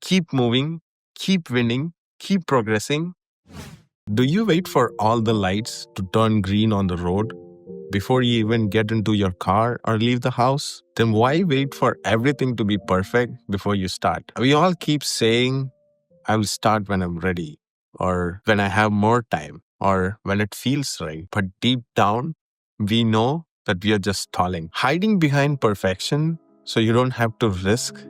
keep moving, keep winning, keep progressing. Do you wait for all the lights to turn green on the road before you even get into your car or leave the house? Then why wait for everything to be perfect before you start? We all keep saying, I will start when I'm ready, or when I have more time, or when it feels right. But deep down, we know that we are just stalling, hiding behind perfection so you don't have to risk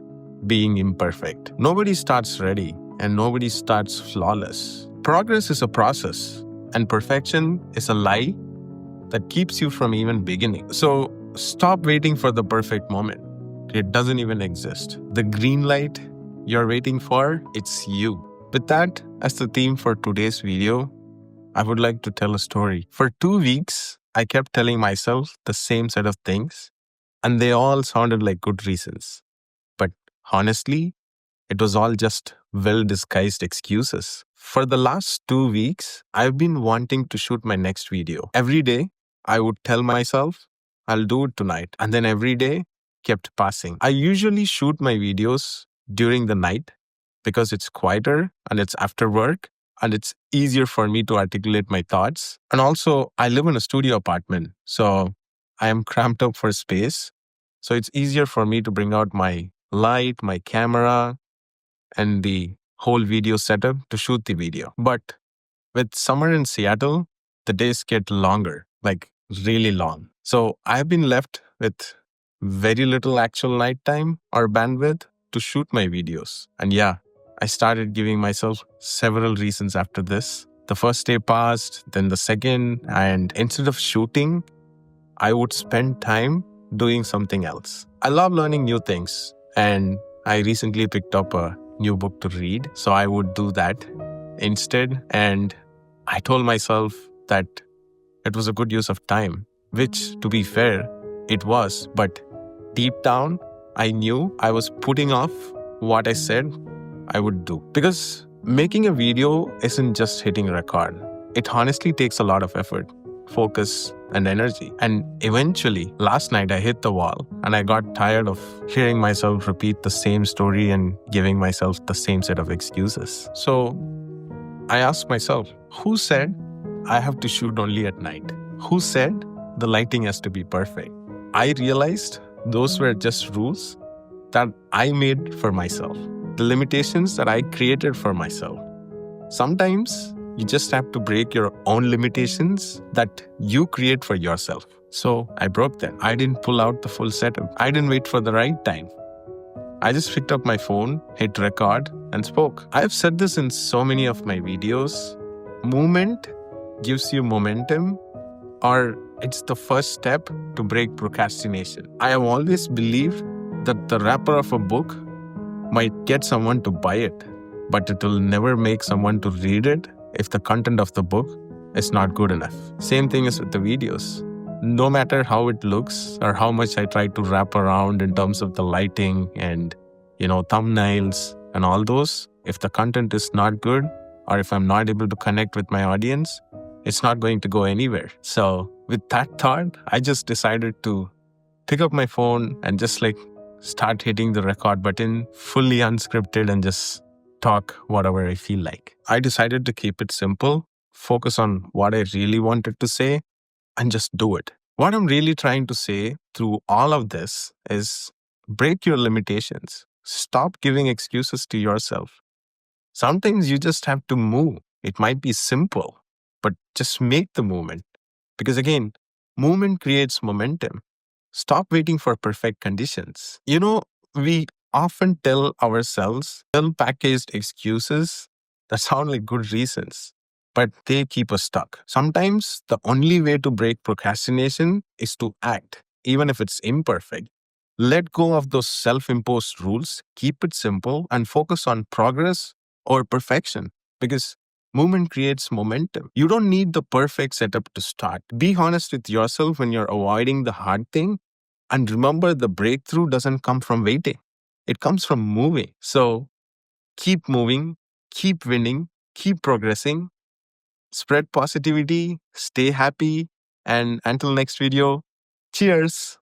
being imperfect. Nobody starts ready and nobody starts flawless. Progress is a process, and perfection is a lie that keeps you from even beginning. So stop waiting for the perfect moment. It doesn't even exist. The green light you're waiting for, it's you. With that as the theme for today's video, I would like to tell a story. For 2 weeks, I kept telling myself the same set of things, and they all sounded like good reasons. But honestly, it was all just well-disguised excuses. For the last 2 weeks, I've been wanting to shoot my next video. Every day, I would tell myself, I'll do it tonight. And then every day kept passing. I usually shoot my videos during the night because it's quieter and it's after work and it's easier for me to articulate my thoughts. And also, I live in a studio apartment, so I am cramped up for space. So it's easier for me to bring out my light, my camera, and the whole video setup to shoot the video. But with summer in Seattle, the days get longer, like really long. So I've been left with very little actual nighttime or bandwidth to shoot my videos. And yeah, I started giving myself several reasons after this. The first day passed, then the second, and instead of shooting, I would spend time doing something else. I love learning new things, and I recently picked up a new book to read, so I would do that instead. And I told myself that it was a good use of time, which, to be fair, it was. But deep down, I knew I was putting off what I said I would do. Because making a video isn't just hitting record. It honestly takes a lot of effort, focus, and energy. And eventually, last night I hit the wall and I got tired of hearing myself repeat the same story and giving myself the same set of excuses. So I asked myself, who said I have to shoot only at night? Who said the lighting has to be perfect? I realized those were just rules that I made for myself, the limitations that I created for myself. Sometimes you just have to break your own limitations that you create for yourself. So I broke them. I didn't pull out the full setup. I didn't wait for the right time. I just picked up my phone, hit record, and spoke. I've said this in so many of my videos. Movement gives you momentum, or it's the first step to break procrastination. I have always believed that the wrapper of a book might get someone to buy it, but it will never make someone to read it if the content of the book is not good enough. Same thing is with the videos. No matter how it looks or how much I try to wrap around in terms of the lighting and, thumbnails and all those, if the content is not good or if I'm not able to connect with my audience, it's not going to go anywhere. So with that thought, I just decided to pick up my phone and just start hitting the record button, fully unscripted, and just talk whatever I feel like. I decided to keep it simple, focus on what I really wanted to say, and just do it. What I'm really trying to say through all of this is break your limitations. Stop giving excuses to yourself. Sometimes you just have to move. It might be simple, but just make the movement. Because again, movement creates momentum. Stop waiting for perfect conditions. We often tell ourselves well-packaged excuses that sound like good reasons, but they keep us stuck. Sometimes the only way to break procrastination is to act, even if it's imperfect. Let go of those self-imposed rules, keep it simple, and focus on progress or perfection, because movement creates momentum. You don't need the perfect setup to start. Be honest with yourself when you're avoiding the hard thing. And remember, the breakthrough doesn't come from waiting. It comes from moving. So keep moving, keep winning, keep progressing, spread positivity, stay happy. And until next video, cheers.